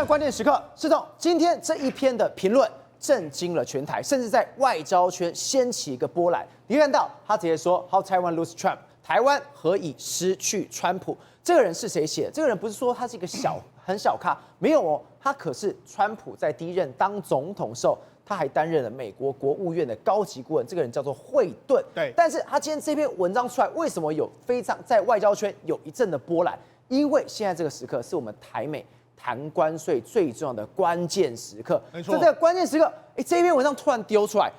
的关键时刻，施总，今天这一篇的评论震惊了全台，甚至在外交圈掀起一个波澜。你看到他直接说 “How Taiwan lose Trump”， 台湾何以失去川普？这个人是谁写的？这个人不是说他是一个很小咖，没有哦，他可是川普在第一任当总统时候，他还担任了美国国务院的高级顾问，这个人叫做惠顿。对，但是他今天这篇文章出来，为什么有非常在外交圈有一阵的波澜？因为现在这个时刻是我们台美谈关税最重要的关键时刻。没错，在这个关键时刻，这篇文章突然丢出来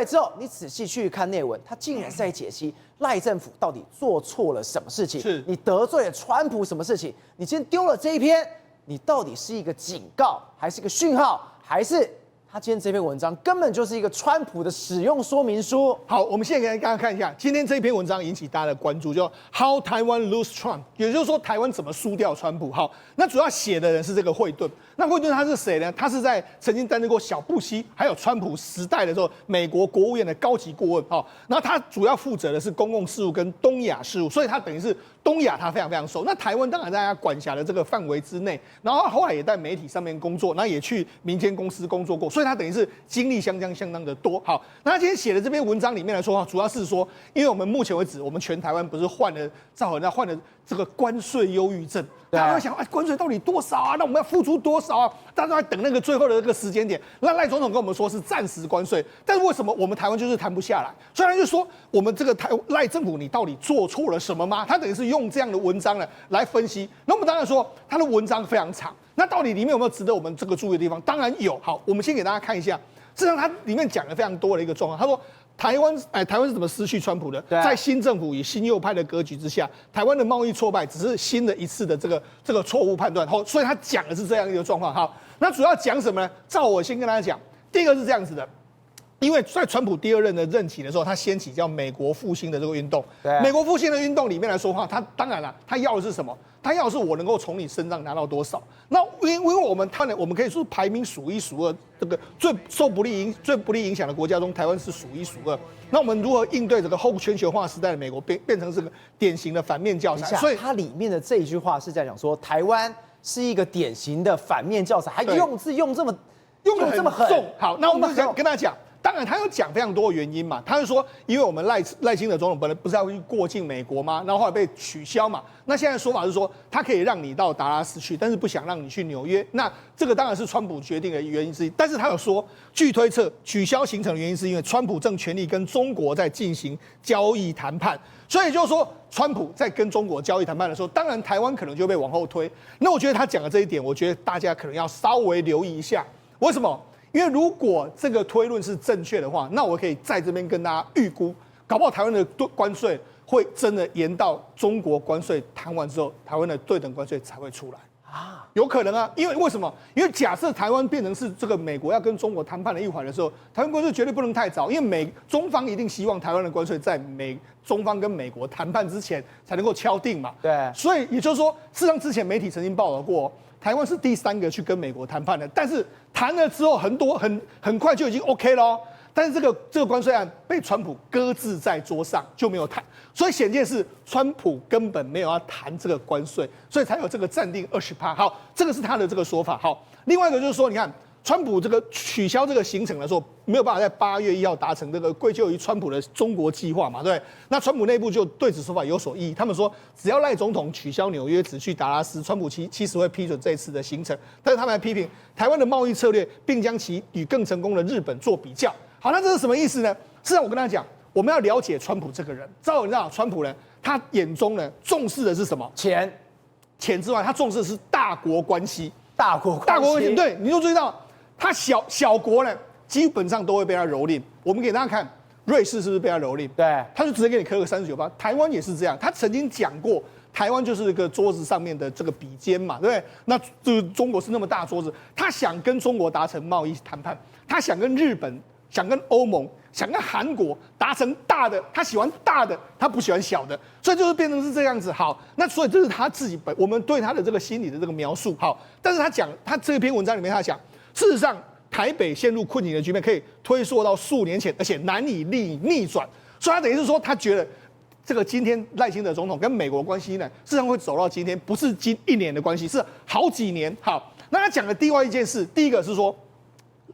之后，你仔细去看内文，他竟然是在解析赖政府到底做错了什么事情，是你得罪了川普什么事情？你今天丢了这一篇，你到底是一个警告，还是一个讯号，还是他今天这篇文章根本就是一个川普的使用说明书？好，我们现在给大家看一下，今天这篇文章引起大家的关注，叫 How Taiwan Lose Trump， 也就是说台湾怎么输掉川普。好，那主要写的人是这个惠顿。那惠顿他是谁呢？他是在曾经担任过小布希还有川普时代的时候，美国国务院的高级顾问。好，然后他主要负责的是公共事务跟东亚事务，所以他等于是东亚他非常非常熟。那台湾当然在他管辖的这个范围之内，然后后来也在媒体上面工作，那也去民间公司工作过，所以他等于是经历相当的多。好，那他今天写的这篇文章里面来说，主要是说，因为我们目前为止，我们全台湾不是患了这个关税忧郁症。大家会想，关税到底多少啊？那我们要付出多少啊？大家都在等那个最后的这个时间点。那赖总统跟我们说是暂时关税，但是为什么我们台湾就是谈不下来？所以他就说，我们这个赖政府，你到底做错了什么吗？他等于是用这样的文章呢来分析。那我们当然说，他的文章非常长，那到底里面有没有值得我们这个注意的地方？当然有。好，我们先给大家看一下，事实上它里面讲了非常多的一个状况。他说，台湾是怎么失去川普的？在新政府与新右派的格局之下，台湾的贸易挫败只是新的一次的这个错误判断。所以他讲的是这样一个状况。好，那主要讲什么呢？照我先跟大家讲，第一个是这样子的。因为在川普第二任的任期的时候，他掀起叫美国复兴的这个运动。美国复兴的运动里面来说话，他当然了，他要的是什么？他要的是我能够从你身上拿到多少。那因为我们可以说排名数一数二，这个最不利影响的国家中，台湾是数一数二。那我们如何应对这个后全球化时代的美国变成这个典型的反面教材？所以它里面的这一句话是在讲说，台湾是一个典型的反面教材，还用字用这么狠。重。好，那我们跟他讲。当然，他有讲非常多的原因嘛。他就说，因为我们赖清德总统本来不是要去过境美国吗？然后后来被取消嘛。那现在说法是说，他可以让你到达拉斯去，但是不想让你去纽约。那这个当然是川普决定的原因之一。但是他有说，据推测，取消行程的原因是因为川普正全力跟中国在进行交易谈判。所以就是说，川普在跟中国交易谈判的时候，当然台湾可能就被往后推。那我觉得他讲的这一点，我觉得大家可能要稍微留意一下。为什么？因为如果这个推论是正确的话，那我可以在这边跟大家预估，搞不好台湾的关税会真的延到中国关税谈完之后，台湾的对等关税才会出来啊，有可能啊。因为什么？因为假设台湾变成是这个美国要跟中国谈判的一环的时候，台湾关税绝对不能太早，因为中方一定希望台湾的关税在中方跟美国谈判之前才能够敲定嘛。对，所以也就是说，事实上之前媒体曾经报道过。台湾是第3个去跟美国谈判的，但是谈了之后很快就已经 OK 了，但是这个关税案被川普搁置在桌上就没有谈，所以显见是川普根本没有要谈这个关税，所以才有这个暂定20%。好，这个是他的这个说法。好，另外一个就是说，你看川普这个取消这个行程的时候，没有办法在8月1号达成这个归咎于川普的中国计划嘛，对不对？那川普内部就对此说法有所异议，他们说只要赖总统取消纽约，只去达拉斯，川普其实会批准这一次的行程。但是他们还批评台湾的贸易策略，并将其与更成功的日本做比较。好，那这是什么意思呢？事实上，我跟他讲，我们要了解川普这个人。你知道川普呢，他眼中呢重视的是什么？钱之外，他重视的是大国关系。大国关系，对，你就注意到。他小国呢，基本上都会被他蹂躏。我们给大家看，瑞士是不是被他蹂躏？对，他就直接给你磕个39%。台湾也是这样，他曾经讲过，台湾就是一个桌子上面的这个笔尖嘛，对不对？那这个中国是那么大桌子，他想跟中国达成贸易谈判，他想跟日本、想跟欧盟、想跟韩国达成大的，他喜欢大的，他不喜欢小的，所以就是变成是这样子。好，那所以这是他自己我们对他的这个心理的这个描述。好，但是他这篇文章里面他讲。事实上，台北陷入困境的局面可以推溯到数年前，而且难以逆转。所以他等于是说，他觉得这个今天赖清德总统跟美国关系呢，事实上会走到今天，不是1年的关系，是好几年。好，那他讲的另外一件事，第一个是说，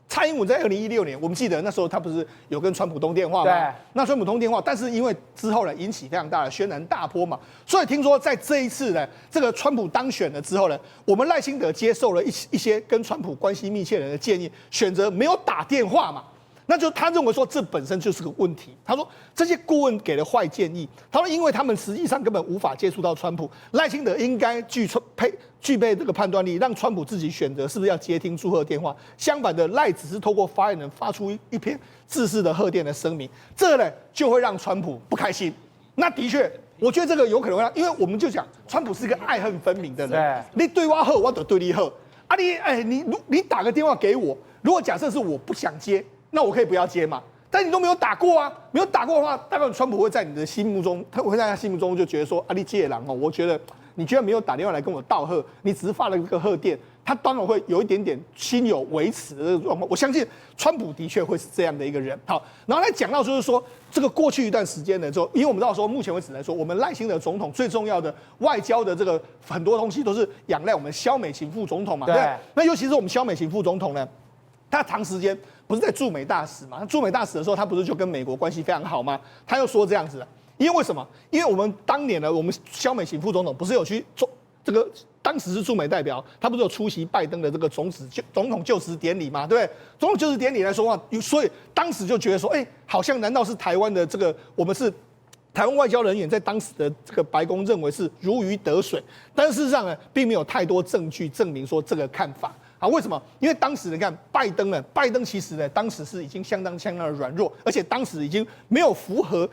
蔡英文在2016年，我们记得那时候他不是有跟川普通电话吗？对。那川普通电话，但是因为之后呢引起非常大的轩然大波嘛，所以听说在这一次呢，这个川普当选了之后呢，我们赖清德接受了一些跟川普关系密切人的建议，选择没有打电话嘛。那就他认为说这本身就是个问题。他说这些顾问给了坏建议。他说因为他们实际上根本无法接触到川普，赖清德应该具备这个判断力，让川普自己选择是不是要接听祝贺电话。相反的，赖只是透过发言人发出一篇自私的贺电的声明，这个呢就会让川普不开心。那的确，我觉得这个有可能会让，因为我们就讲川普是一个爱恨分明的人，你对我好，我就对你好啊你打个电话给我，如果假设是我不想接。那我可以不要接嘛？但你都没有打过啊，没有打过的话，大概川普会在你的心目中，他会在他心目中就觉得说，你这个人哦，我觉得你居然没有打电话来跟我道贺，你只是发了一个贺电，他当然会有一点点心有微词的这个状况。我相信川普的确会是这样的一个人。好，然后来讲到就是说，这个过去一段时间呢，之后，因为我们知道说，目前为止来说，我们赖清德总统最重要的外交的这个很多东西都是仰赖我们萧美琴副总统嘛，对。那尤其是我们萧美琴副总统呢，他长时间不是在驻美大使嘛？他驻美大使的时候，他不是就跟美国关系非常好吗？他又说这样子，因为为什么？因为我们当年呢，我们萧美琴副总统不是有去这个当时是驻美代表，他不是有出席拜登的这个总统就职典礼嘛？对不对？总统就职典礼来说话，所以当时就觉得说，好像难道是台湾的这个我们是台湾外交人员在当时的这个白宫认为是如鱼得水，但事实上呢，并没有太多证据证明说这个看法。啊，为什么？因为当时你看拜登其实呢，当时是已经相当的软弱，而且当时已经没有符合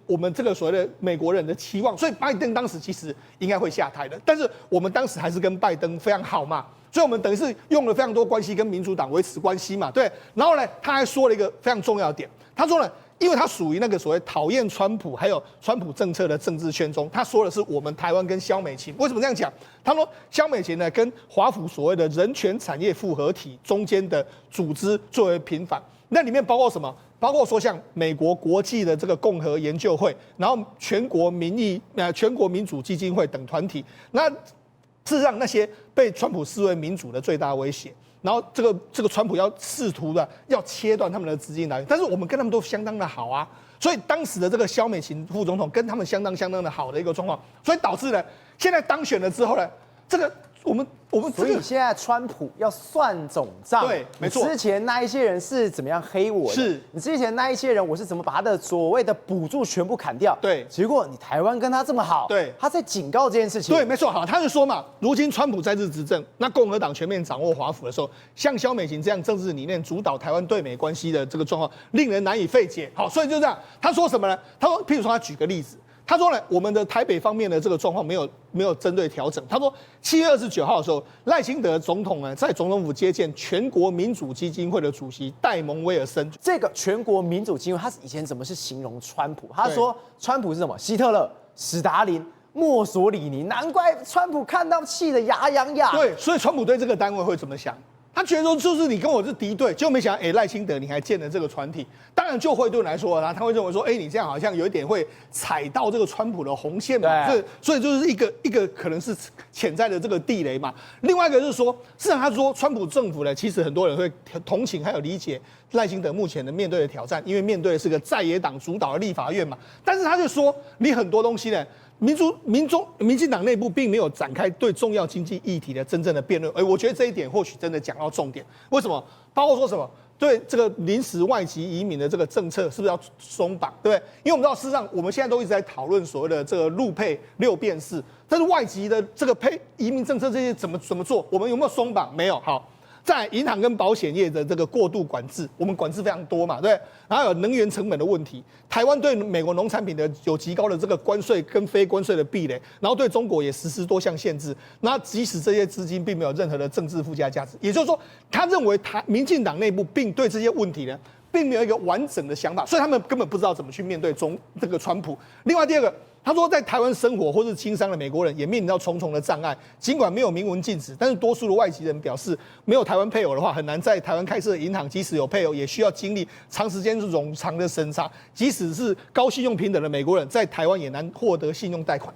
我们这个所谓的美国人的期望，所以拜登当时其实应该会下台的。但是我们当时还是跟拜登非常好嘛，所以我们等于是用了非常多关系跟民主党维持关系嘛，对。然后呢，他还说了一个非常重要的点，他说呢，因为他属于那个所谓讨厌川普还有川普政策的政治圈中，他说的是我们台湾跟萧美琴。为什么这样讲？他说萧美琴呢跟华府所谓的人权产业复合体中间的组织作为平反，那里面包括什么？包括说像美国国际的这个共和研究会，然后全国民主基金会等团体，那事实上那些被川普视为民主的最大威胁。然后这个川普要试图的要切断他们的资金来源，但是我们跟他们都相当的好啊，所以当时的这个萧美琴副总统跟他们相当的好的一个状况，所以导致呢，现在当选了之后呢，这个我们所以现在川普要算总账，对，没错。之前那一些人是怎么样黑我的？是你之前那一些人，我是怎么把他的所谓的补助全部砍掉？对，结果你台湾跟他这么好，对，他在警告这件事情。对，没错。好，他就说嘛，如今川普在日执政，那共和党全面掌握华府的时候，像萧美琴这样政治理念主导台湾对美关系的这个状况，令人难以费解。好，所以就这样，他说什么呢？他说，譬如说，他举个例子。他说呢，我们的台北方面的这个状况没有针对调整。他说7月29号的时候，赖清德总统呢在总统府接见全国民主基金会的主席戴蒙威尔森。这个全国民主基金会，他以前怎么是形容川普？他说川普是什么？希特勒、史达林、墨索里尼，难怪川普看到气得牙痒痒。对，所以川普对这个单位会怎么想？他觉得说，就是你跟我是敌对，就没想到，赖清德你还建了这个团体。当然，就惠顿来说，他会认为说，你这样好像有一点会踩到这个川普的红线嘛，所以就是一个可能是潜在的这个地雷嘛。另外一个就是说，事实上他说，川普政府呢，其实很多人会同情还有理解赖清德目前的面对的挑战，因为面对的是个在野党主导的立法院嘛。但是他就说，你很多东西呢。民进党内部并没有展开对重要经济议题的真正的辩论，我觉得这一点或许真的讲到重点。为什么？包括说什么对这个临时外籍移民的这个政策是不是要松绑，对不对？因为我们知道，事实上我们现在都一直在讨论所谓的这个陆配6变4，但是外籍的这个移民政策这些怎么做？我们有没有松绑？没有。好。在银行跟保险业的这个过度管制，我们管制非常多嘛，对。然后有能源成本的问题，台湾对美国农产品的有极高的这个关税跟非关税的壁垒，然后对中国也实施多项限制。那即使这些资金并没有任何的政治附加价值，也就是说，他认为民进党内部并对这些问题呢，并没有一个完整的想法，所以他们根本不知道怎么去面对这个川普。另外第二个。他说，在台湾生活或是经商的美国人也面临到重重的障碍。尽管没有明文禁止，但是多数的外籍人表示，没有台湾配偶的话，很难在台湾开设银行。即使有配偶，也需要经历长时间冗长的审查。即使是高信用平等的美国人，在台湾也难获得信用贷款。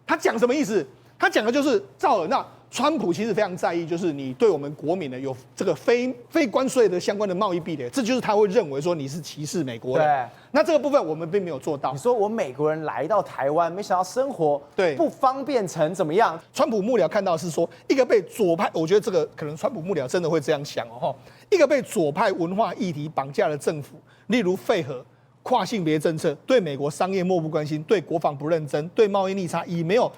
他讲什么意思？他讲的就是赵尔，那川普其实非常在意，就是你对我们国民呢有这个非关税的相关的贸易壁垒，这就是他会认为说你是歧视美国人。对，那这个部分我们并没有做到。你说我美国人来到台湾，没想到生活对不方便成怎么样？川普幕僚看到是说，一个被左派，我觉得这个可能川普幕僚真的会这样想哦，一个被左派文化议题绑架的政府，例如废核。跨性别政策对美国商业漠不关心，对国防不认真，对贸易逆差也没有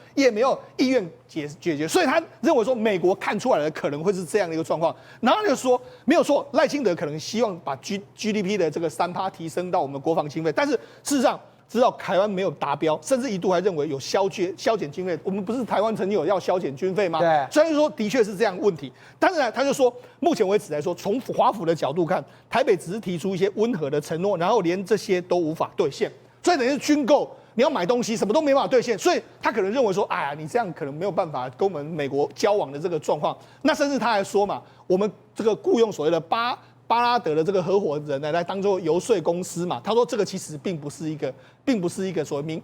意愿解决，所以他认为说美国看出来的可能会是这样的一个状况，然后就说没有错，赖清德可能希望把 GDP 的这个3%提升到我们国防经费，但是事实上。知道台湾没有达标，甚至一度还认为有削减经费。我们不是台湾曾经有要削减军费吗？对，所以说的确是这样问题。当然，他就说，目前为止来说，从华府的角度看，台北只是提出一些温和的承诺，然后连这些都无法兑现，所以等于是军购，你要买东西什么都没办法兑现，所以他可能认为说，哎呀，你这样可能没有办法跟我们美国交往的这个状况。那甚至他还说嘛，我们这个雇佣所谓的巴拉德的这个合伙人呢，来当做游说公司嘛。他说这个其实并不是一个所谓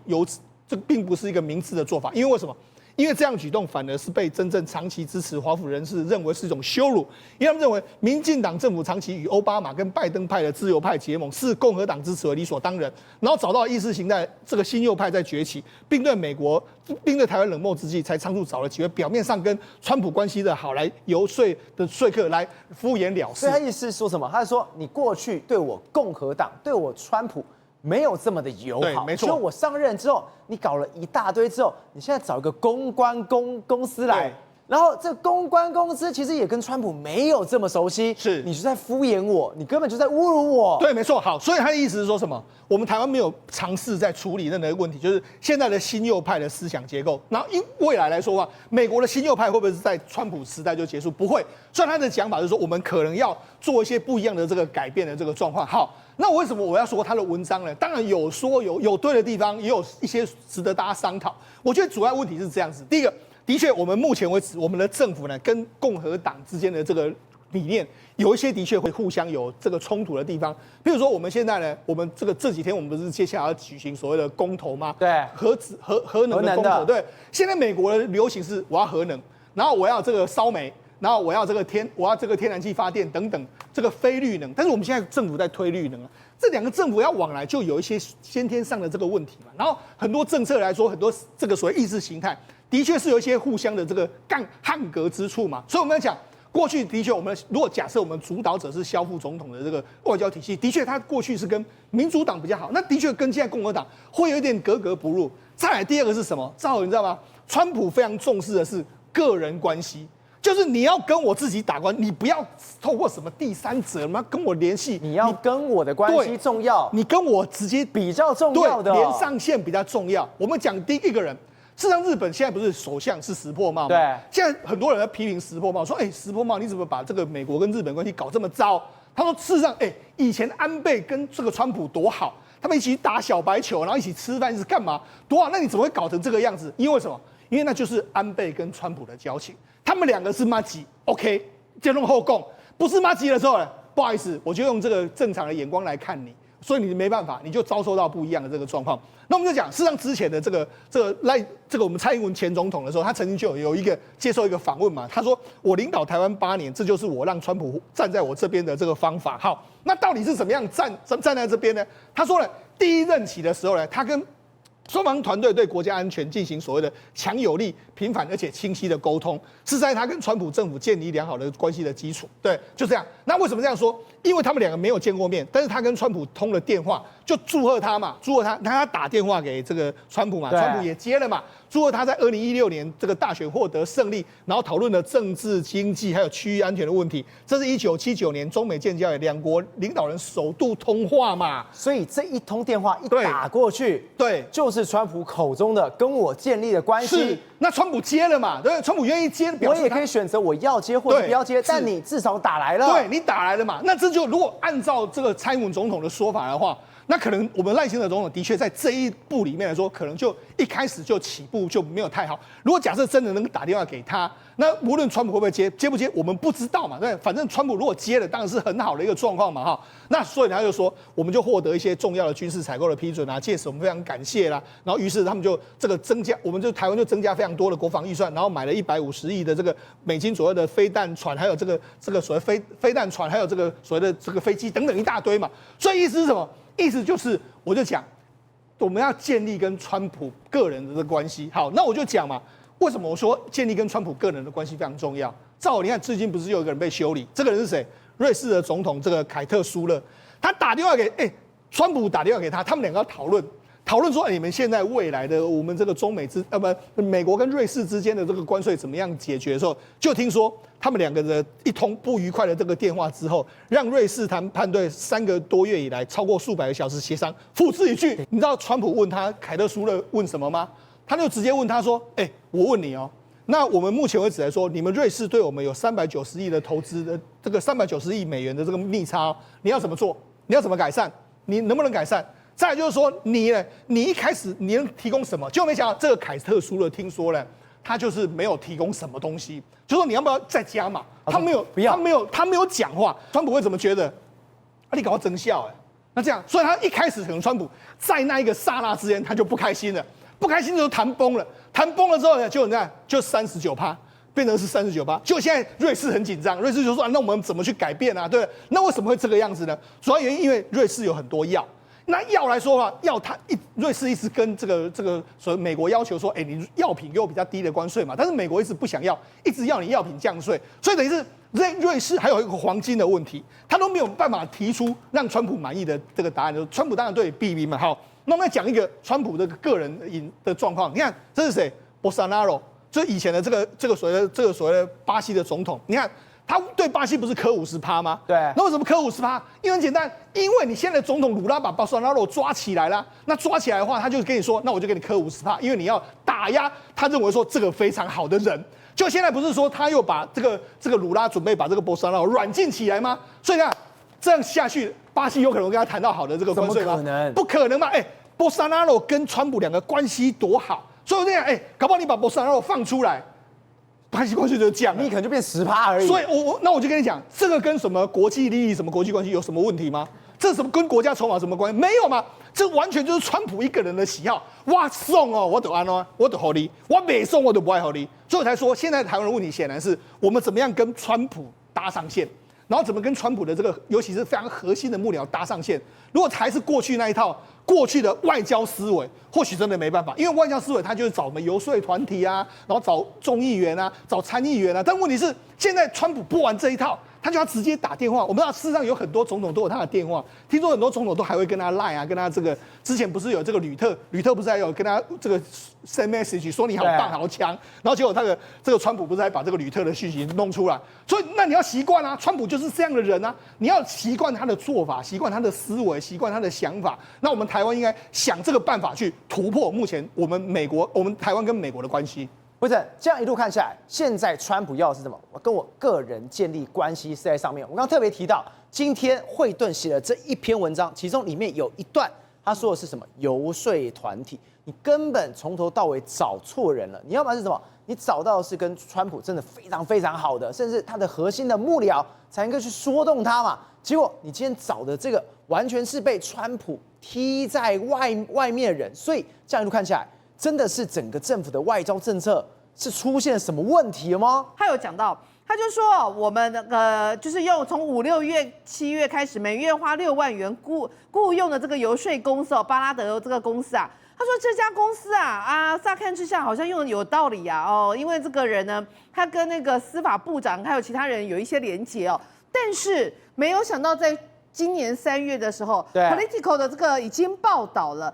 这并不是一个明智的做法，因为为什么？因为这样举动反而是被真正长期支持华府人士认为是一种羞辱，因为他们认为民进党政府长期与奥巴马跟拜登派的自由派结盟，视共和党支持为理所当然，然后找到意识形态这个新右派在崛起，并对台湾冷漠之际，才仓促找了几位表面上跟川普关系的好来游说的说客来敷衍了事。所以他意思是说什么？他是说你过去对我共和党、对我川普没有这么的友好，没错。就我上任之后，你搞了一大堆之后，你现在找一个公关公司来，然后这公关公司其实也跟川普没有这么熟悉，是你就在敷衍我，你根本就在侮辱我。对，没错。好，所以他的意思是说什么？我们台湾没有尝试在处理任何问题，就是现在的新右派的思想结构。然后因未来来说的话，美国的新右派会不会是在川普时代就结束？不会。所以他的讲法就是说，我们可能要做一些不一样的这个改变的这个状况。好。那为什么我要说他的文章呢？当然有说有对的地方，也有一些值得大家商讨。我觉得主要问题是这样子：第一个，的确，我们目前为止，我们的政府呢跟共和党之间的这个理念，有一些的确会互相有这个冲突的地方。比如说，我们现在呢，我们这几天我们不是接下来要举行所谓的公投吗？对，核能的公投。对，现在美国的流行是我要核能，然后我要这个烧煤。然后我要这个天然气发电等等，这个非绿能。但是我们现在政府在推绿能啊，这两个政府要往来就有一些先天上的这个问题嘛。然后很多政策来说，很多这个所谓意识形态，的确是有一些互相的这个汉格之处嘛。所以我们要讲，过去的确我们如果假设我们主导者是萧副总统的这个外交体系，的确他过去是跟民主党比较好，那的确跟现在共和党会有一点格格不入。再来第二个是什么？赵你知道吗？川普非常重视的是个人关系。就是你要跟我自己打关，你不要透过什么第三者，你要跟我联系，你要跟我的关系重要，你跟我直接比较重要的，连上线比较重要。我们讲第一个人，事实上日本现在不是首相是石破茂吗？对，现在很多人在批评石破茂，说，石破茂你怎么把这个美国跟日本关系搞这么糟？他说，事实上，以前安倍跟这个川普多好，他们一起打小白球，然后一起吃饭是干嘛？多好？那你怎么会搞成这个样子？因为什么？因为那就是安倍跟川普的交情。他们两个是麻吉 ，OK， 结论后供，不是麻吉的时候呢，不好意思，我就用这个正常的眼光来看你，所以你没办法，你就遭受到不一样的这个状况。那我们就讲，事实上之前的这个我们蔡英文前总统的时候，他曾经就有接受一个访问嘛，他说我领导台湾8年，这就是我让川普站在我这边的这个方法。好，那到底是怎么样站在这边呢？他说呢，第一任期的时候呢，他跟双方团队对国家安全进行所谓的强有力、频繁而且清晰的沟通，是在他跟川普政府建立良好的关系的基础。对，就这样。那为什么这样说？因为他们两个没有见过面，但是他跟川普通了电话，就祝贺他嘛，他打电话给这个川普嘛，川普也接了嘛，祝贺他在2016年这个大选获得胜利，然后讨论了政治、经济还有区域安全的问题。这是1979年中美建交以两国领导人首度通话嘛，所以这一通电话一打过去，对，就是川普口中的跟我建立的关系。是，那川普接了嘛？对，川普愿意接，我也可以选择我要接或者不要接，但你至少打来了。对，你打来了嘛？那这就如果按照这个蔡英文总统的说法的话，那可能我们赖清德总统的确在这一步里面来说，可能就一开始就起步就没有太好。如果假设真的能打电话给他，那无论川普会不会接不接，我们不知道嘛，对，反正川普如果接了，当然是很好的一个状况嘛，哈。那所以他就说，我们就获得一些重要的军事采购的批准啊，届时我们非常感谢啦。然后于是他们就这个增加，我们就台湾就增加非常多的国防预算，然后买了150亿的这个美金左右的飞弹船，还有这个所谓飞弹船，还有这个所谓的这个飞机等等一大堆嘛。所以意思是什么？意思就是，我就讲，我们要建立跟川普个人的这个关系。好，那我就讲嘛，为什么我说建立跟川普个人的关系非常重要？你看最近不是有一个人被修理，这个人是谁？瑞士的总统这个凯特苏勒，他打电话给川普打电话给他，他们两个要讨论说，你们现在未来的我们这个中美美国跟瑞士之间的这个关税怎么样解决的时候，就听说他们两个的一通不愉快的这个电话之后，让瑞士谈判队3个多月以来超过数百个小时协商，付之一炬。你知道川普问他凯特苏勒问什么吗？他就直接问他说：“我问你哦，那我们目前为止来说，你们瑞士对我们有390亿的投资的这个390亿美元的这个逆差哦，你要怎么做？你要怎么改善？你能不能改善？”再来就是说，你一开始你能提供什么？结果没想到这个凯特苏勒听说了，他就是没有提供什么东西，就说你要不要再加码？他没有，他没有讲话。川普会怎么觉得？你搞到真笑那这样，所以他一开始可能川普在那一个刹那之间他就不开心了，不开心就谈崩了，谈崩了之后呢，就39%。变成是39%，就现在瑞士很紧张，瑞士就说那我们怎么去改变啊？对，那为什么会这个样子呢？主要原因因为瑞士有很多药。那药来说的话，瑞士一直跟这个所谓美国要求说，你药品给我比较低的关税嘛，但是美国一直不想要，一直要你药品降税，所以等于是瑞士还有一个黄金的问题，他都没有办法提出让川普满意的这个答案。川普当然对避免嘛。好，那我们来讲一个川普的个人的状况，你看这是谁？博萨纳罗，就是以前的这个所谓的巴西的总统，你看。他对巴西不是磕50%吗？对，那为什么磕50%？因为很简单，因为你现在的总统鲁拉把巴索纳罗抓起来了，那抓起来的话，他就跟你说，那我就给你磕50%，因为你要打压他认为说这个非常好的人。就现在不是说他又把这个鲁拉准备把这个波索纳罗软禁起来吗？所以呢，这样下去，巴西有可能跟他谈到好的这个关税吗？怎么可能？不可能嘛！波索纳罗跟川普两个关系多好，所以我这样搞不好你把波索纳罗放出来。巴西关税就降了，你可能就变10%而已。所以那我就跟你讲，这个跟什么国际利益、什么国际关系有什么问题吗？这什么跟国家筹码什么关系？没有嘛，这完全就是川普一个人的喜好。哇，送哦，我都安哦，我都合理；我没送，我都不爱合理。所以我才说，现在台湾的问题显然是我们怎么样跟川普搭上线，然后怎么跟川普的这个，尤其是非常核心的幕僚搭上线。如果还是过去那一套。过去的外交思维或许真的没办法，因为外交思维他就是找我们游说团体啊，然后找众议员啊，找参议员啊。但问题是，现在川普不玩这一套，他就要直接打电话。我们知道，事实上有很多总统都有他的电话，听说很多总统都还会跟他 line 啊，跟他这个之前不是有这个吕特不是还有跟他这个 send message 说你好棒好强，然后结果这个川普不是还把这个吕特的讯息弄出来，所以那你要习惯啊，川普就是这样的人啊，你要习惯他的做法，习惯他的思维，习惯他的想法。那我们台湾应该想这个办法去突破目前我们台湾跟美国的关系。不是这样一路看下来，现在川普要的是什么？我跟我个人建立关系是在上面。我刚刚特别提到，今天惠顿写的这一篇文章，其中里面有一段，他说的是什么？游说团体，你根本从头到尾找错人了。你要不然是什么？你找到的是跟川普真的非常非常好的，甚至他的核心的幕僚才能够去说动他嘛。结果你今天找的这个，完全是被川普踢在外面的人，所以这样一路看下来。真的是整个政府的外交政策是出现什么问题了吗？他有讲到，他就说我们就是用从5、6月、7月开始，每月花6万元雇用的这个游说公司巴拉德这个公司啊，他说这家公司乍看之下好像用的有道理因为这个人呢，他跟那个司法部长还有其他人有一些连结但是没有想到在今年3月的时候 ，Politico 的这个已经报道了，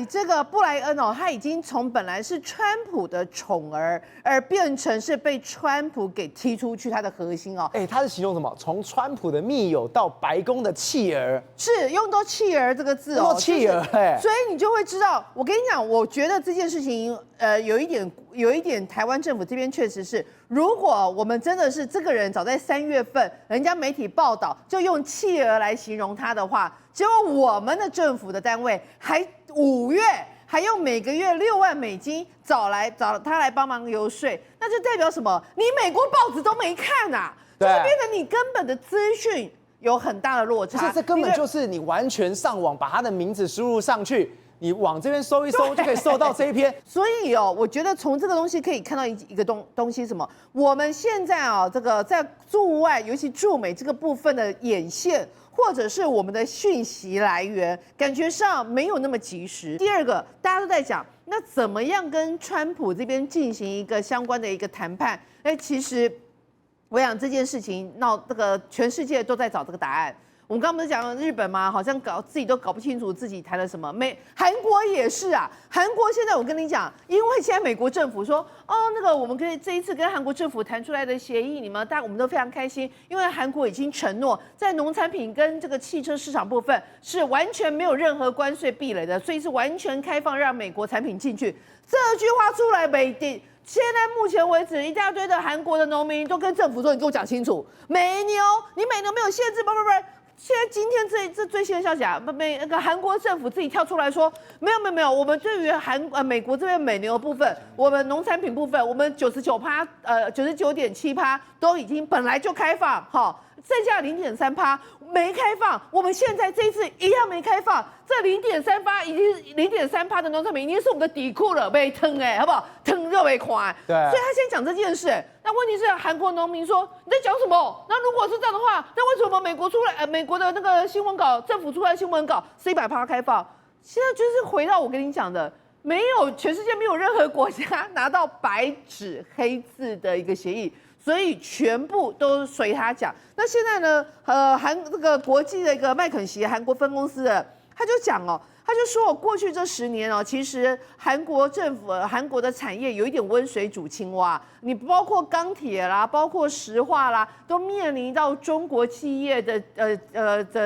这个布莱恩他已经从本来是川普的宠儿，而变成是被川普给踢出去他的核心他是形容什么？从川普的密友到白宫的弃儿，是用到弃儿这个字弃儿所以你就会知道，我跟你讲，我觉得这件事情有一点台湾政府这边确实是。如果我们真的是这个人早在3月份，人家媒体报道就用弃儿来形容它的话，结果我们的政府的单位还5月还用每个月6万美金找他来帮忙游说，那就代表什么？你美国报纸都没看啊，就是变成你根本的资讯有很大的落差。这根本就是你完全上网把他的名字输入上去。你往这边搜一搜，就可以搜到这一篇。所以我觉得从这个东西可以看到一个东西，什么？我们现在这个在驻外，尤其驻美这个部分的眼线，或者是我们的讯息来源，感觉上没有那么及时。第二个，大家都在讲，那怎么样跟川普这边进行一个相关的一个谈判？其实我想这件事情闹这个全世界都在找这个答案。我们刚刚不是讲日本吗？好像自己都搞不清楚自己谈了什么。韩国也是啊，韩国现在我跟你讲，因为现在美国政府说，那个我们可以这一次跟韩国政府谈出来的协议，我们都非常开心，因为韩国已经承诺在农产品跟这个汽车市场部分是完全没有任何关税壁垒的，所以是完全开放让美国产品进去。这句话出来没定。现在目前为止，一大堆的韩国的农民都跟政府说：“你给我讲清楚，美牛你美牛没有限制，不。”现在今天这最新的消息啊，那个韩国政府自己跳出来说，没有，我们对于美国这边美牛的部分，我们农产品部分，我们99.7%都已经本来就开放，剩下0.3%没开放，我们现在这一次一样没开放，这0.3%已经0.3%的农产品已经是我们的底库了，被腾好不好？腾就被垮。对，所以他先讲这件事。那问题是韩国农民说你在讲什么？那如果是这样的话，那为什么美国的那个新闻稿，政府出来的新闻稿是100%开放？现在就是回到我跟你讲的，全世界没有任何国家拿到白纸黑字的一个协议。所以全部都随他讲。那现在呢？这个国际的一个麦肯锡韩国分公司的，他就讲他就说过去这10年其实韩国政府、韩国的产业有一点温水煮青蛙。你包括钢铁啦，包括石化啦，都面临到中国企业的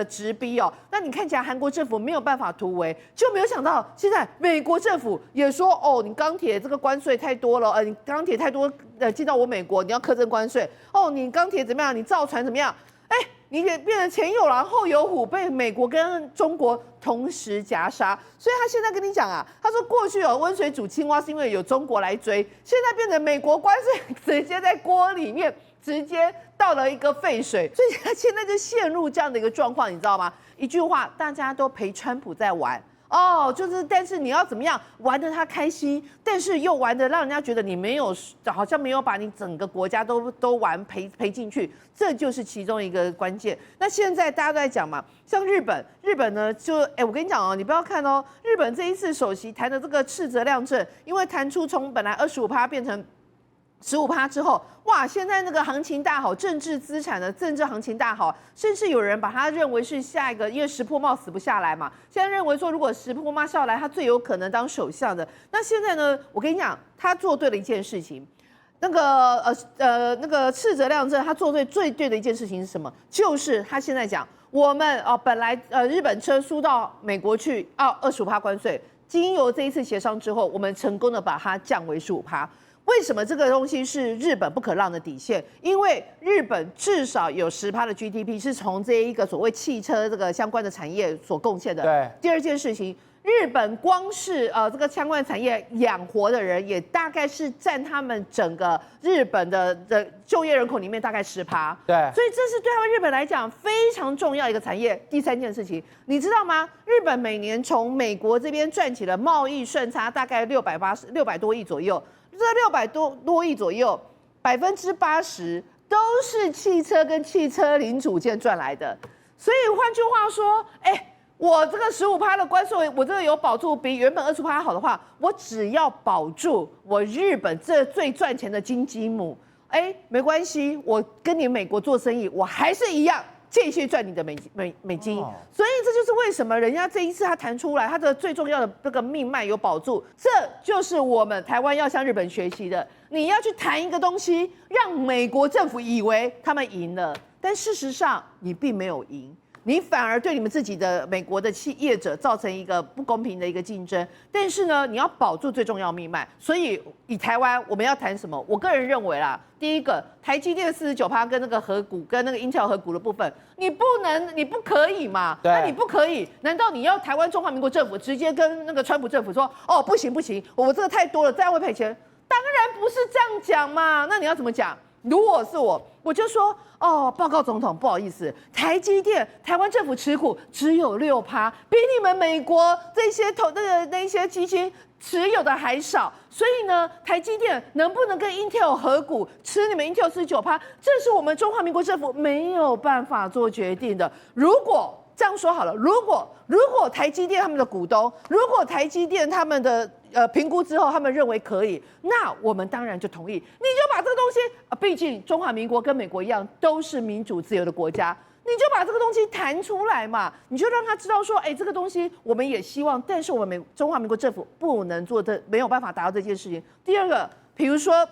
直逼那你看起来韩国政府没有办法突围，就没有想到现在美国政府也说你钢铁这个关税太多了，你钢铁太多进到我美国，你要课征关税你钢铁怎么样？你造船怎么样？你也变成前有狼后有虎，被美国跟中国同时夹杀。所以他现在跟你讲他说过去温水煮青蛙是因为有中国来追，现在变成美国关税直接在锅里面直接倒了一个沸水，所以他现在就陷入这样的一个状况，你知道吗？一句话，大家都陪川普在玩。但是你要怎么样玩得他开心，但是又玩得让人家觉得你好像没有把你整个国家都玩赔进去，这就是其中一个关键。那现在大家都在讲嘛，像日本呢，我跟你讲你不要看日本这一次首席谈的这个斥责量证，因为谈出从本来25%变成15%之后，哇！现在那个行情大好，政治资产的政治行情大好，甚至有人把他认为是下一个，因为石破茂死不下来嘛，现在认为说如果石破茂下来，他最有可能当首相的。那现在呢，我跟你讲，他做对了一件事情。那个斥责量证，他做最对的一件事情是什么？就是他现在讲，我们本来日本车输到美国去25%关税，经由这一次协商之后，我们成功的把它降为15%。为什么这个东西是日本不可让的底线？因为日本至少有10%的 GDP 是从这一个所谓汽车这个相关的产业所贡献的。对。第二件事情，日本光是这个相关产业养活的人，也大概是占他们整个日本的就业人口里面大概10%。对。所以这是对他们日本来讲非常重要一个产业。第三件事情，你知道吗？日本每年从美国这边赚起了贸易顺差大概600多亿左右。这600多亿左右，80%都是汽车跟汽车零组件赚来的。所以换句话说，我这个15%的关税，我这个有保住，比原本20%好的话，我只要保住我日本这最赚钱的金鸡母，没关系，我跟你美国做生意，我还是一样。继续赚你的美金，所以这就是为什么人家这一次他谈出来，他的最重要的这个命脉有保住，这就是我们台湾要向日本学习的。你要去谈一个东西，让美国政府以为他们赢了，但事实上你并没有赢。你反而对你们自己的美国的企业者造成一个不公平的一个竞争。但是呢，你要保住最重要命脉，所以以台湾我们要谈什么？我个人认为啦，第一个，台积电49%跟那个合股跟那个 Intel 合股的部分，你不可以嘛？对那你不可以，难道你要台湾中华民国政府直接跟那个川普政府说，哦，不行，我这个太多了，这样会赔钱？当然不是这样讲嘛。那你要怎么讲？如果是我就说，哦，报告总统，不好意思，台积电台湾政府持股只有6%，比你们美国这些那些基金持有的还少，所以呢，台积电能不能跟 Intel 合股吃你们 Intel 49%，这是我们中华民国政府没有办法做决定的。如果这样说好了，如果台积电他们的股东，如果台积电他们的评估之后，他们认为可以，那我们当然就同意。你就把这个东西毕竟中华民国跟美国一样，都是民主自由的国家，你就把这个东西谈出来嘛，你就让他知道说，哎，这个东西我们也希望，但是我们中华民国政府不能做的，没有办法达到这件事情。第二个，比如说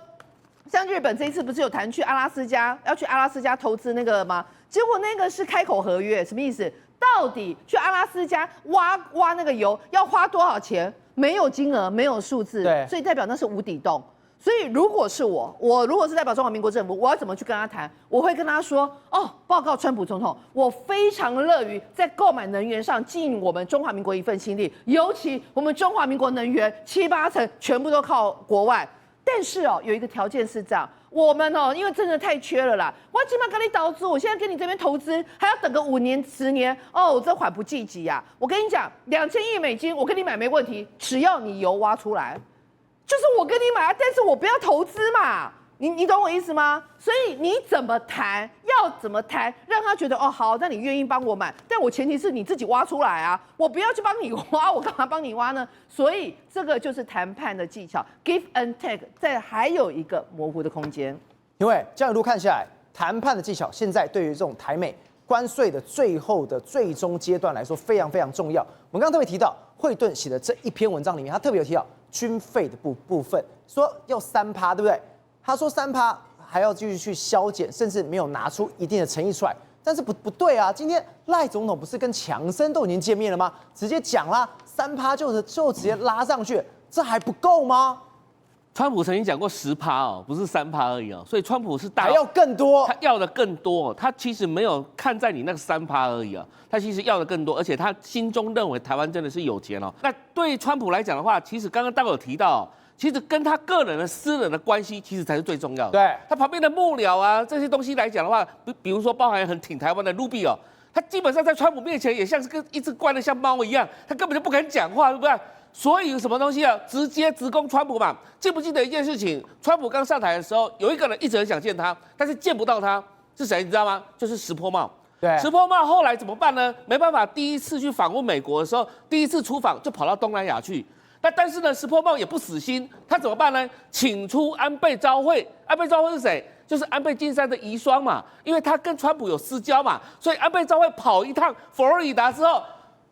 像日本这一次不是有谈去阿拉斯加，要去阿拉斯加投资那个吗？结果那个是开口合约，什么意思？到底去阿拉斯加挖那个油要花多少钱？没有金额，没有数字，对，所以代表那是无底洞。所以如果是我如果是代表中华民国政府，我要怎么去跟他谈？我会跟他说，哦，报告川普总统，我非常乐于在购买能源上尽我们中华民国一份心力，尤其我们中华民国能源7、8成全部都靠国外。但是有一个条件是这样，我们因为真的太缺了啦，我起码跟你导资，我现在给你这边投资，还要等个5年10年，这缓不济急呀。我跟你讲，2000亿美金，我跟你买没问题，只要你油挖出来，就是我跟你买啊，但是我不要投资嘛。你懂我意思吗？所以你怎么谈，要怎么谈，让他觉得好，那你愿意帮我买，但我前提是你自己挖出来啊，我不要去帮你挖，我干嘛帮你挖呢？所以这个就是谈判的技巧 ，give and take， 再还有一个模糊的空间。因为这样一路看下来，谈判的技巧现在对于这种台美关税的最后的最终阶段来说非常非常重要。我们刚刚特别提到惠顿写的这一篇文章里面，他特别有提到军费的部分，说要3%，对不对？他说3%还要继续去削减，甚至没有拿出一定的诚意出来。但是不对啊！今天赖总统不是跟强生都已经见面了吗？直接讲啦，3%就直接拉上去，这还不够吗？川普曾经讲过10%不是3%而已所以川普是还要更多，他要的更多，他其实没有看在你那个3%而已他其实要的更多，而且他心中认为台湾真的是有钱那对川普来讲的话，其实刚刚大概有提到其实跟他个人的私人的关系，其实才是最重要的。对，他旁边的幕僚这些东西来讲的话，比如说包含很挺台湾的卢比他基本上在川普面前也像是跟一只乖的像猫一样，他根本就不敢讲话，对不对？所以有什么东西直接直攻川普嘛？记不记得一件事情？川普刚上台的时候，有一个人一直很想见他，但是见不到他，是谁？你知道吗？就是石破茂。对，石破茂后来怎么办呢？没办法，第一次去访问美国的时候，第一次出访就跑到东南亚去。但是呢，石破茂也不死心，他怎么办呢？请出安倍昭惠。安倍昭惠是谁？就是安倍晋三的遗孀嘛，因为他跟川普有私交嘛，所以安倍昭惠跑一趟佛罗里达之后，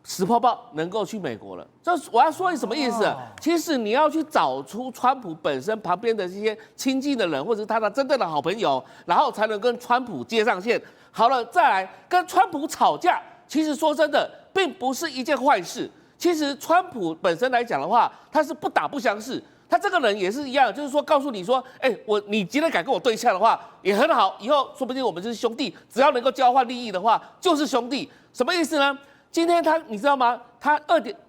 石破茂能够去美国了。这我要说你什么意思？其实你要去找出川普本身旁边的这些亲近的人，或者是他的真正的好朋友，然后才能跟川普接上线。好了，再来跟川普吵架，其实说真的，并不是一件坏事。其实川普本身来讲的话，他是不打不相识，他这个人也是一样，就是说告诉你说，你今天敢跟我对呛的话，也很好，以后说不定我们就是兄弟，只要能够交换利益的话，就是兄弟。什么意思呢？今天你知道吗？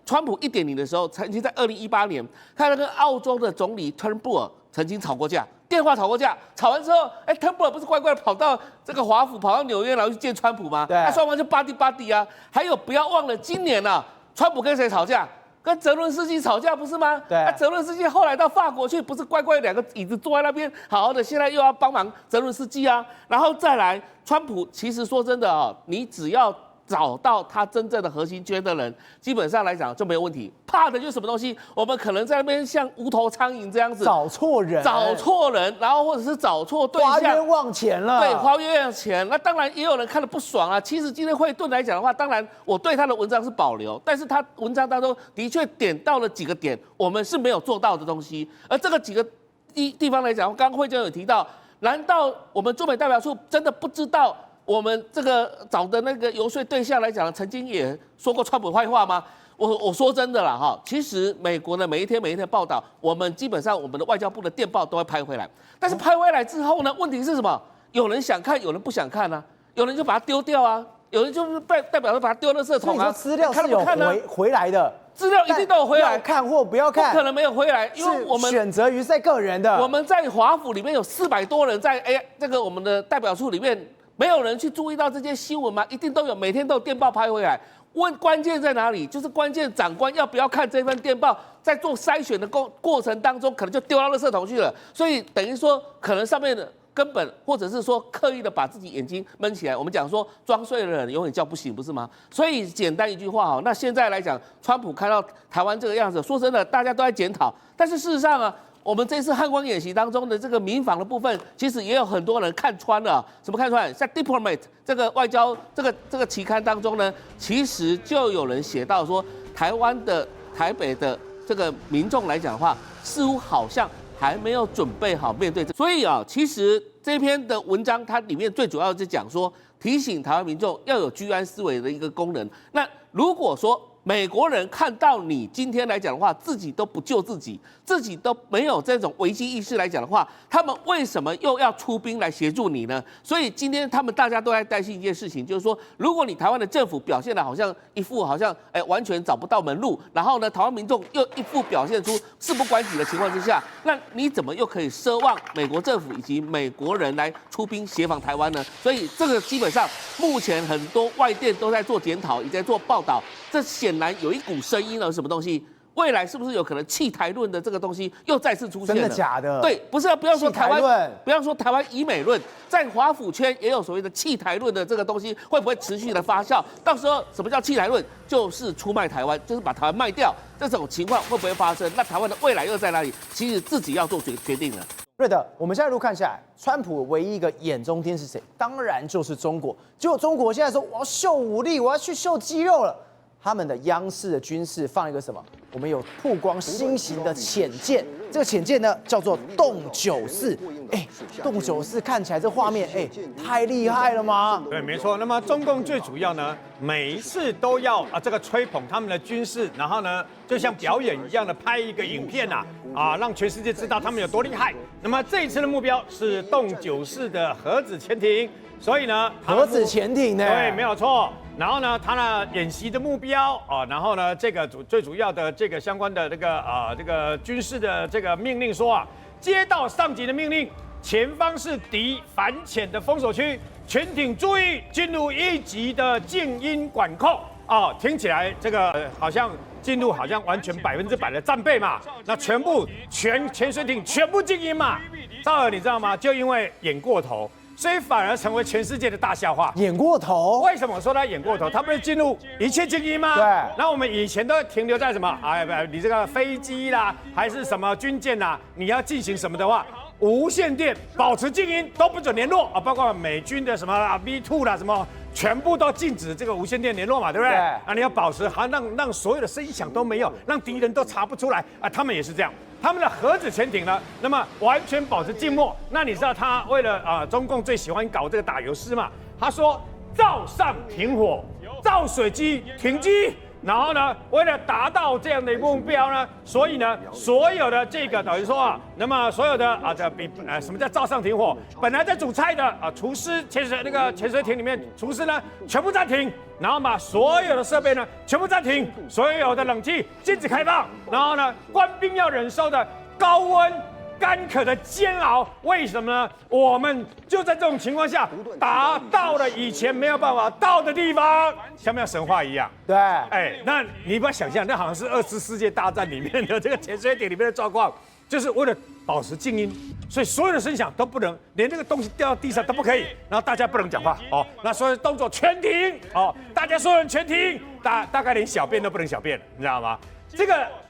川普1.0的时候，曾经在2018年，他跟澳洲的总理 Turnbull 曾经吵过架，电话吵过架，吵完之后，Turnbull 不是乖乖的跑到这个华府，跑到纽约，然后去见川普吗？对，那双方就buddy 啊。还有不要忘了，今年川普跟谁吵架？跟泽伦斯基吵架不是吗？对。那泽伦斯基后来到法国去，不是乖乖2个椅子坐在那边好好的，现在又要帮忙泽伦斯基啊。然后再来，川普其实说真的你只要找到他真正的核心圈的人，基本上来讲就没有问题。怕的就是什么东西？我们可能在那边像无头苍蝇这样子找错人，然后或者是找错对象，花冤枉钱了。对，花冤枉钱。那当然也有人看得不爽啊。其实今天惠顿来讲的话，当然我对他的文章是保留，但是他文章当中的确点到了几个点，我们是没有做到的东西。而这个几个地方来讲，刚刚惠就有提到，难道我们驻美代表处真的不知道我们这个找的那个游说对象来讲，曾经也说过川普坏话吗？我说真的啦哈，其实美国的每一天报道，我们基本上我们的外交部的电报都会拍回来，但是拍回来之后呢，问题是什么？有人想看，有人不想看啊，有人就把它丢掉啊，有人就是代表说把它丢垃圾桶啊。所以说资料是有回来的，资料一定都有回来，要看或不要看，不可能没有回来，因为我们选择于在个人的。我们在华府里面有400多人在这个我们的代表处里面，没有人去注意到这些新闻吗？一定都有，每天都有电报拍回来。关键在哪里？就是关键长官要不要看这份电报，在做筛选的过程当中，可能就丢到垃圾桶去了。所以等于说，可能上面的根本或者是说刻意的把自己眼睛闷起来。我们讲说装睡的人永远叫不醒，不是吗？所以简单一句话哈，那现在来讲，川普看到台湾这个样子，说真的，大家都在检讨。但是事实上啊，我们这次汉光演习当中的这个民防的部分，其实也有很多人看穿了。什么看穿？在《Diplomat》这个外交这个期刊当中呢，其实就有人写到说，台北的这个民众来讲的话，似乎好像还没有准备好面对这。所以啊，其实这篇的文章它里面最主要是讲说，提醒台湾民众要有居安思危的一个功能。那如果说美国人看到你今天来讲的话，自己都不救自己，自己都没有这种危机意识来讲的话，他们为什么又要出兵来协助你呢？所以今天他们大家都在担心一件事情，就是说，如果你台湾的政府表现的好像完全找不到门路，然后呢，台湾民众又一副表现出事不关己的情况之下，那你怎么又可以奢望美国政府以及美国人来出兵协防台湾呢？所以这个基本上目前很多外电都在做检讨，也在做报道，这显然有一股声音了，什么东西？未来是不是有可能弃台论的这个东西又再次出现了？真的假的？对，不是不要说台湾，不要说台湾以美论，在华府圈也有所谓的弃台论的这个东西，会不会持续的发酵？到时候什么叫弃台论？就是出卖台湾，就是把台湾卖掉，这种情况会不会发生？那台湾的未来又在哪里？其实自己要做决定了。瑞德，我们现在一路看下来，川普唯一一个眼中钉是谁？当然就是中国。结果中国现在说我要秀武力，我要去秀肌肉了。他们的央视的军事放一个什么？我们有曝光新型的潜舰，这个潜舰呢叫做洞94。洞94看起来这画面，太厉害了吗？对，没错。那么中共最主要呢，每一次都要这个吹捧他们的军事，然后呢，就像表演一样的拍一个影片让全世界知道他们有多厉害。那么这一次的目标是洞94的核子潜艇，所以呢，核子潜艇呢？对，没有错。然后呢，他呢演习的目标然后呢，这个最主要的这个相关的这个军事的这个命令说接到上级的命令，前方是敌反潜的封锁区，全体注意进入1级的静音管控听起来这个好像进入好像完全100%的战备嘛，那全潜水艇全部静音嘛。赵尔你知道吗？就因为演过头，所以反而成为全世界的大笑话。演过头？为什么说他演过头？他不是进入一切静音吗？对。那我们以前都停留在什么？你这个飞机啦，还是什么军舰啦，你要进行什么的话，无线电保持静音，都不准联络包括美军的什么V2啦，什么全部都禁止这个无线电联络嘛，对不对？对。你要保持让所有的声响都没有，让敌人都查不出来他们也是这样。他们的核子潜艇呢，那么完全保持静默。那你知道他为了中共最喜欢搞这个打油诗嘛？他说照上停火，照水机停机。然后呢，为了达到这样的一个目标呢，所以呢，所有的这个等于说那么所有的什么叫照上停火？本来在煮菜的厨师潜水艇里面厨师呢全部暂停，然后把所有的设备呢全部暂停，所有的冷气禁止开放，然后呢，官兵要忍受的高温干渴的煎熬，为什么呢？我们就在这种情况下达到了以前没有办法到的地方，像不像神话一样？对，那你不要想象，那好像是2次世界大战里面的这个潜水艇里面的状况，就是为了保持静音，所以所有的声响都不能，连这个东西掉到地上都不可以，然后大家不能讲话那所有动作全停大家所有人全停，大概连小便都不能小便了，你知道吗？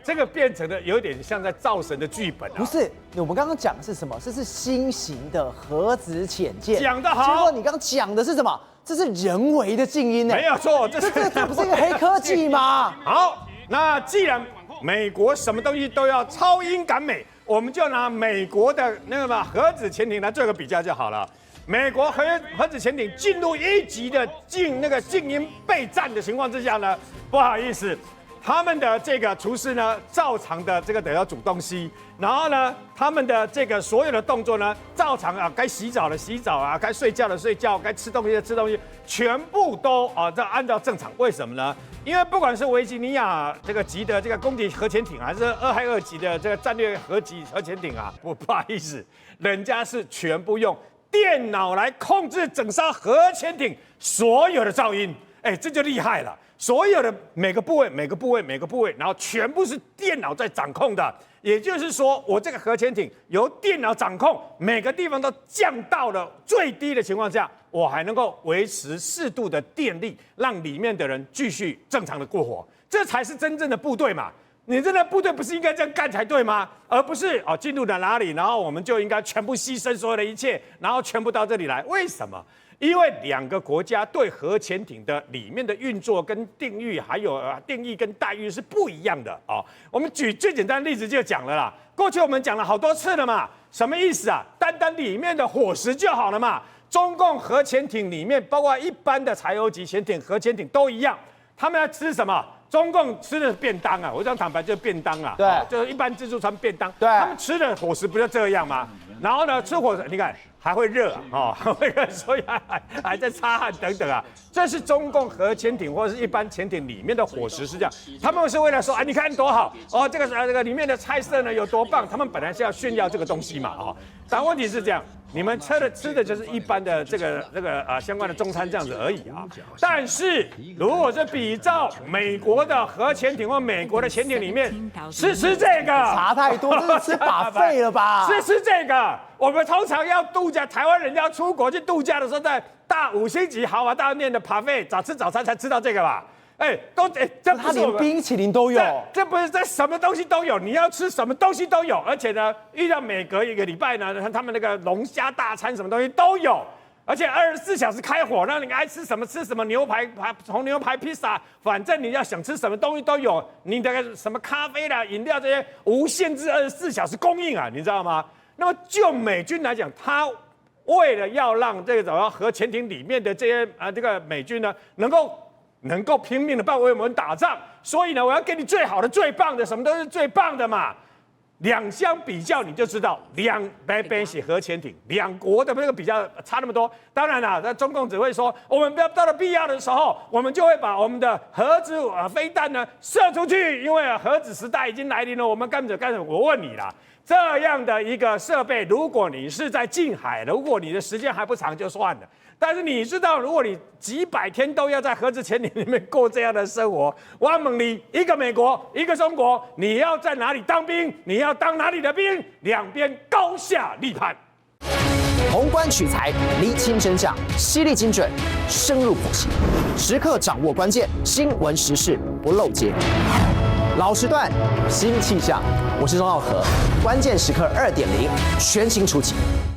这个变成了有点像在造神的剧本不是，我们刚刚讲的是什么？这是新型的核子潜舰。讲得好。结果你刚刚讲的是什么？这是人为的静音没有错，这不是一个黑科技吗？好，那既然美国什么东西都要超英赶美，我们就拿美国的那个核子潜艇来做个比较就好了。美国核子潜艇进入1级的静音备战的情况之下呢，不好意思，他们的这个厨师呢，照常的这个得要煮东西，然后呢，他们的这个所有的动作呢，照常啊，该洗澡的洗澡啊，该睡觉的睡觉，该吃东西的吃东西，全部都这按照正常。为什么呢？因为不管是维吉尼亚这个级的这个攻击核潜艇，还是2-2级的这个战略核潜艇啊，不好意思，人家是全部用电脑来控制整艘核潜艇所有的噪音，这就厉害了。所有的每个部位，然后全部是电脑在掌控的。也就是说，我这个核潜艇由电脑掌控，每个地方都降到了最低的情况下，我还能够维持适度的电力，让里面的人继续正常的过活，这才是真正的部队嘛。你真的部队不是应该这样干才对吗？而不是进入了哪里，然后我们就应该全部牺牲所有的一切，然后全部到这里来？为什么？因为2个国家对核潜艇的里面的运作跟定义，还有定义跟待遇是不一样的啊。我们举最简单的例子就讲了啦。过去我们讲了好多次了嘛，什么意思啊？单单里面的伙食就好了嘛。中共核潜艇里面，包括一般的柴油级潜艇、核潜艇都一样，他们要吃什么？中共吃的是便当啊，我这样坦白就是便当啊，对，就是一般自助餐便当，对，他们吃的伙食不就这样吗？然后呢，吃伙食，你看还会热啊，还会热，所以还在擦汗等等啊。这是中共核潜艇或者是一般潜艇里面的伙食是这样，他们是为了说，你看多好哦，这个里面的菜色呢有多棒，他们本来是要炫耀这个东西嘛，但问题是这样。你们吃的就是一般的这个相关的中餐这样子而已啊。但是如果是比照美国的核潜艇或美国的潜艇里面吃这个，茶太多，这是吃把费了吧？吃这个，我们通常要度假，台湾人要出国去度假的时候，在大5星级豪华大饭店的把费早吃早餐才吃到这个吧？这他连冰淇淋都有，这不是这什么东西都有，你要吃什么东西都有，而且呢，遇到每隔1个礼拜呢，他们那个龙虾大餐什么东西都有，而且24小时开火，让你爱吃什么吃什么，红牛排、披萨，反正你要想吃什么东西都有，你的什么咖啡啦、饮料这些无限制24小时供应啊，你知道吗？那么就美军来讲，他为了要让这个核潜艇里面的这些这个美军呢，能够拼命的为我们打仗，所以呢，我要给你最好的、最棒的，什么都是最棒的嘛。两相比较，你就知道边写核潜艇，2国的那个比较差那么多。当然啦，那中共只会说，我们到了必要的时候，我们就会把我们的核子飞弹呢射出去，因为核子时代已经来临了。我们干什么？我问你啦。这样的一个设备，如果你是在近海，如果你的时间还不长就算了。但是你知道，如果你几百天都要在核子潜艇里面过这样的生活，我问你，一个美国，一个中国，你要在哪里当兵？你要当哪里的兵？两边高下立判。宏观取材，厘清真相，犀利精准，深入剖析，时刻掌握关键，新闻时事不漏接。老时段，新气象，我是钟浩和，关键时刻2.0，全新出击。